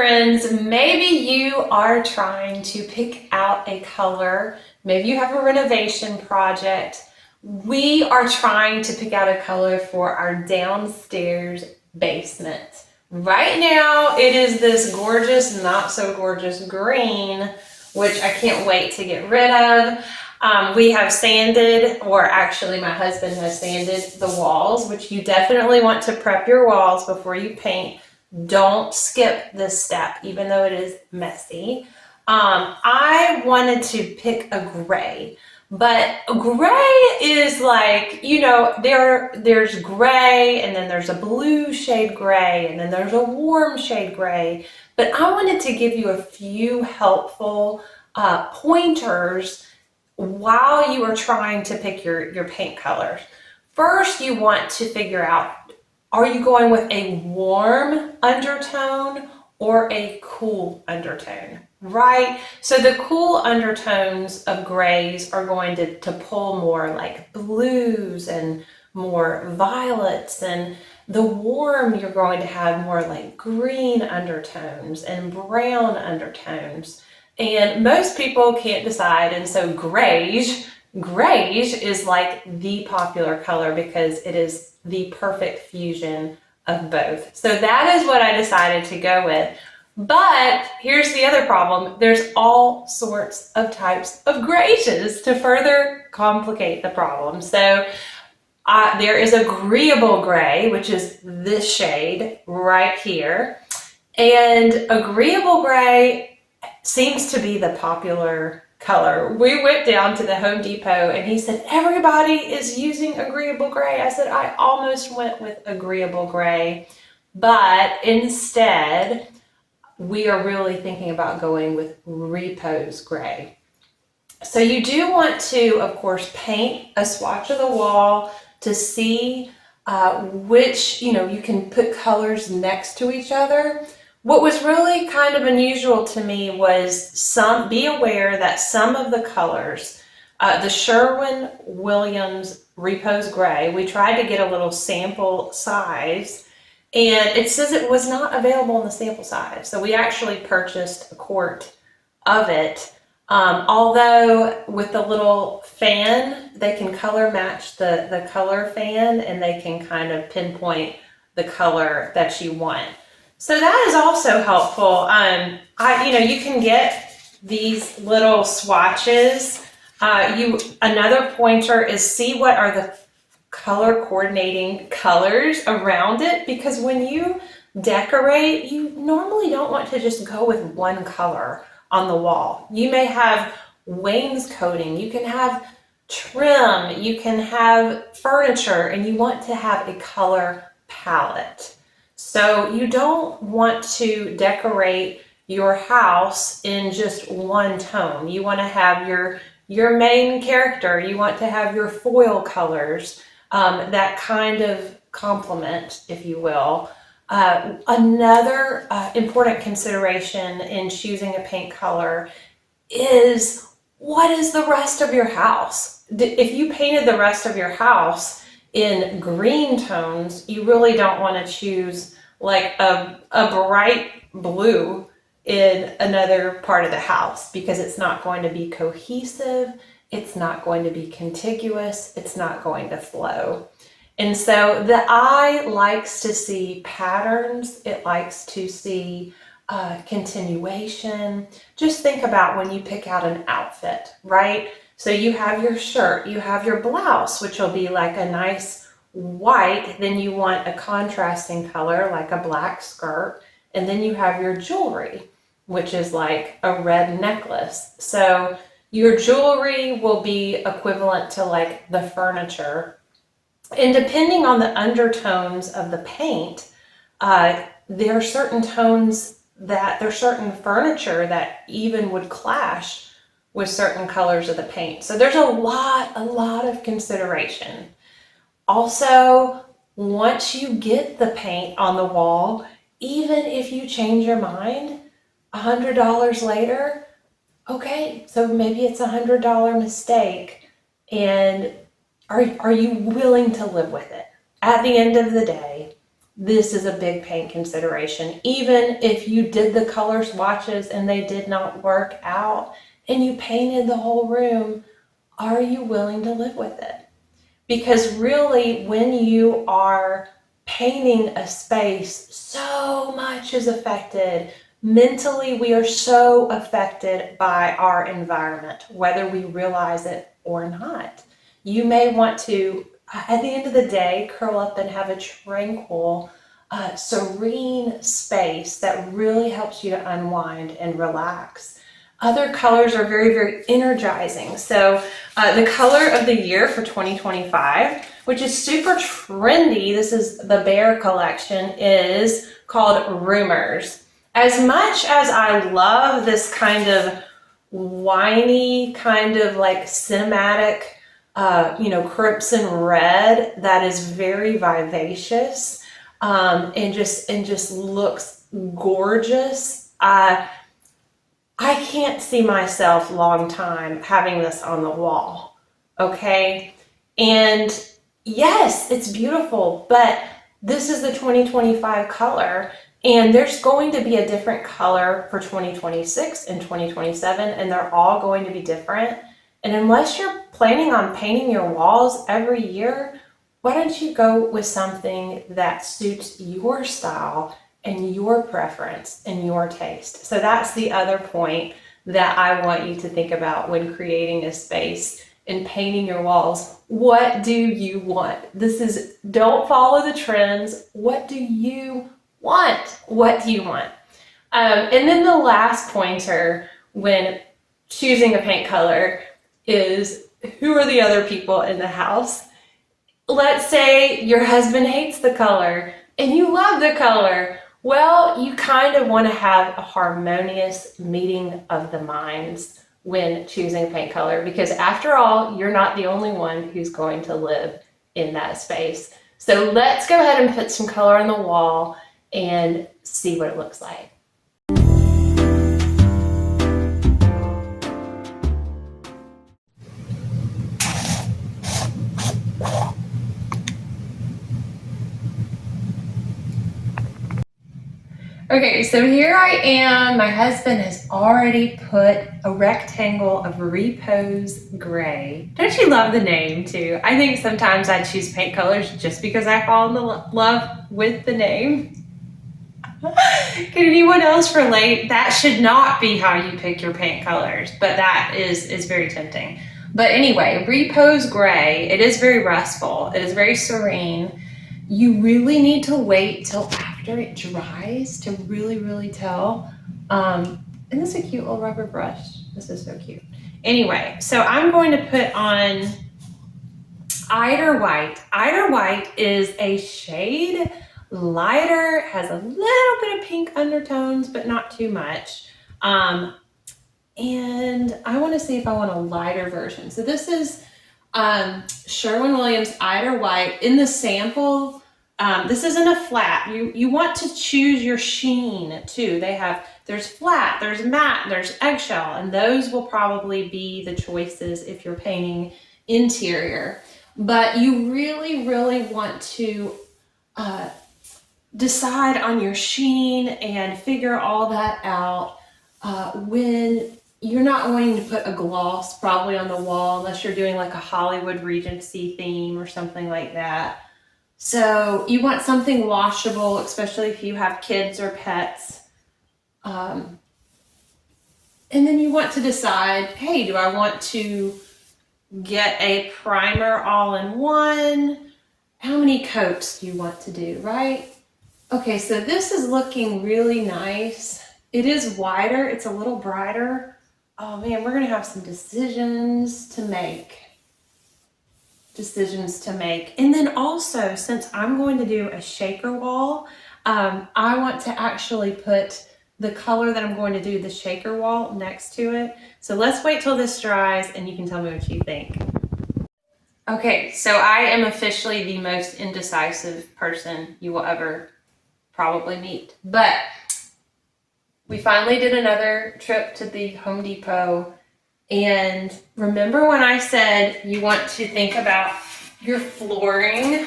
friends, maybe you are trying to pick out a color. Maybe you have a renovation project. We are trying to pick out a color for our downstairs basement. Right now, it is this gorgeous, not so gorgeous green, which I can't wait to get rid of. We have sanded, or actually my husband has sanded the walls, which you definitely want to prep your walls before you paint. Don't skip this step, even though it is messy. I wanted to pick a gray, but gray is like, you know, there's gray, and then there's a blue shade gray, and then there's a warm shade gray. But I wanted to give you a few helpful pointers while you are trying to pick your paint colors. First, you want to figure out, are you going with a warm undertone or a cool undertone, right? So the cool undertones of grays are going to pull more like blues and more violets, and the warm, you're going to have more like green undertones and brown undertones. And most people can't decide, and so GREIGE is like the popular color because it is the perfect fusion of both. So that is what I decided to go with. But here's the other problem. There's all sorts of types of greiges to further complicate the problem. So there is agreeable gray, which is this shade right here. And agreeable gray seems to be the popular color. We went down to the Home Depot and he said, everybody is using agreeable gray. I said, I almost went with agreeable gray, but instead we are really thinking about going with repose gray. So you do want to, of course, paint a swatch of the wall to see which, you know, you can put colors next to each other. What was really kind of unusual to me was be aware that some of the colors, the Sherwin-Williams Repose Gray, we tried to get a little sample size, and it says it was not available in the sample size. So we actually purchased a quart of it. Although with the little fan, they can color match the color fan, and they can kind of pinpoint the color that you want. So that is also helpful. You can get these little swatches. Another pointer is see what are the color coordinating colors around it, because when you decorate, you normally don't want to just go with one color on the wall. You may have wainscoting, you can have trim, you can have furniture, and you want to have a color palette. So you don't want to decorate your house in just one tone. You want to have your main character. You want to have your foil colors that kind of complement, if you will. Another important consideration in choosing a paint color is, what is the rest of your house? If you painted the rest of your house in green tones, you really don't want to choose like a bright blue in another part of the house, because it's not going to be cohesive, it's not going to be contiguous, it's not going to flow. And so the eye likes to see patterns, it likes to see continuation. Just think about when you pick out an outfit, right? So you have your shirt, you have your blouse, which will be like a nice white, then you want a contrasting color like a black skirt, and then you have your jewelry, which is like a red necklace. So your jewelry will be equivalent to like the furniture. And depending on the undertones of the paint, there are certain tones there's certain furniture that even would clash with certain colors of the paint. So there's a lot of consideration. Also, once you get the paint on the wall, even if you change your mind $100 later, okay, so maybe it's $100 mistake, and are you willing to live with it? At the end of the day, this is a big paint consideration. Even if you did the color swatches and they did not work out and you painted the whole room, are you willing to live with it? Because really, when you are painting a space, so much is affected. Mentally, we are so affected by our environment, whether we realize it or not. You may want to, at the end of the day, curl up and have a tranquil, serene space that really helps you to unwind and relax. Other colors are very, very energizing. So the color of the year for 2025, which is super trendy, this is the Beige collection, is called Rumors. As much as I love this kind of winey, kind of like cinematic, crimson red that is very vivacious and just looks gorgeous. I can't see myself long time having this on the wall, okay? And yes, it's beautiful, but this is the 2025 color, and there's going to be a different color for 2026 and 2027, and they're all going to be different. And unless you're planning on painting your walls every year, why don't you go with something that suits your style and your preference and your taste? So that's the other point that I want you to think about when creating a space and painting your walls. What do you want? Don't follow the trends. What do you want? What do you want? And then the last pointer when choosing a paint color is, who are the other people in the house? Let's say your husband hates the color and you love the color. Well, you kind of want to have a harmonious meeting of the minds when choosing paint color, because after all, you're not the only one who's going to live in that space. So let's go ahead and put some color on the wall and see what it looks like. Okay, so here I am. My husband has already put a rectangle of Repose Gray. Don't you love the name too? I think sometimes I choose paint colors just because I fall in love with the name. Can anyone else relate? That should not be how you pick your paint colors, but that is very tempting. But anyway, Repose Gray, it is very restful. It is very serene. You really need to wait till after it dries to really tell. And this is a cute little rubber brush. This is so cute. Anyway, so I'm going to put on Eider White. Eider White is a shade lighter, has a little bit of pink undertones, but not too much. And I want to see if I want a lighter version. So this is Sherwin-Williams Eider White. In the sample, this isn't a flat. You want to choose your sheen too. There's flat, there's matte, there's eggshell, and those will probably be the choices if you're painting interior. But you really want to decide on your sheen and figure all that out when you're not going to put a gloss probably on the wall unless you're doing like a Hollywood Regency theme or something like that. So you want something washable, especially if you have kids or pets. And then you want to decide, hey, do I want to get a primer all in one? How many coats do you want to do, right? Okay, so this is looking really nice. It is wider, it's a little brighter. Oh man, we're gonna have some decisions to make. And then also, since I'm going to do a shaker wall, I want to actually put the color that I'm going to do the shaker wall next to it. So let's wait till this dries and you can tell me what you think. Okay, so I am officially the most indecisive person you will ever probably meet. But we finally did another trip to the Home Depot. And remember when I said you want to think about your flooring?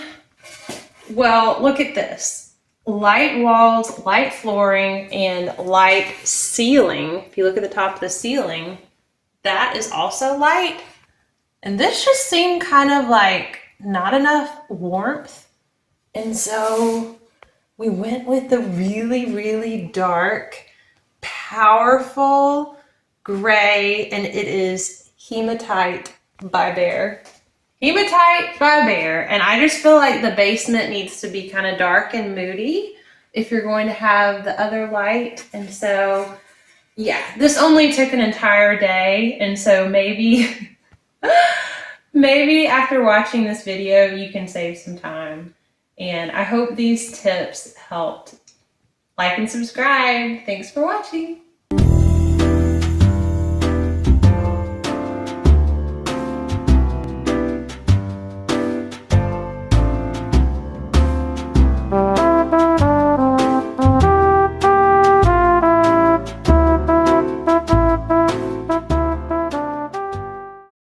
Well, look at this. light walls, light flooring, and light ceiling. If you look at the top of the ceiling, that is also light. And this just seemed kind of like not enough warmth. And so we went with the really, really dark, powerful gray, and it is Hematite by Beige. Hematite by Beige. And I just feel like the basement needs to be kind of dark and moody if you're going to have the other light. And so, yeah, this only took an entire day. And so maybe, maybe after watching this video, you can save some time. And I hope these tips helped. Like and subscribe. Thanks for watching.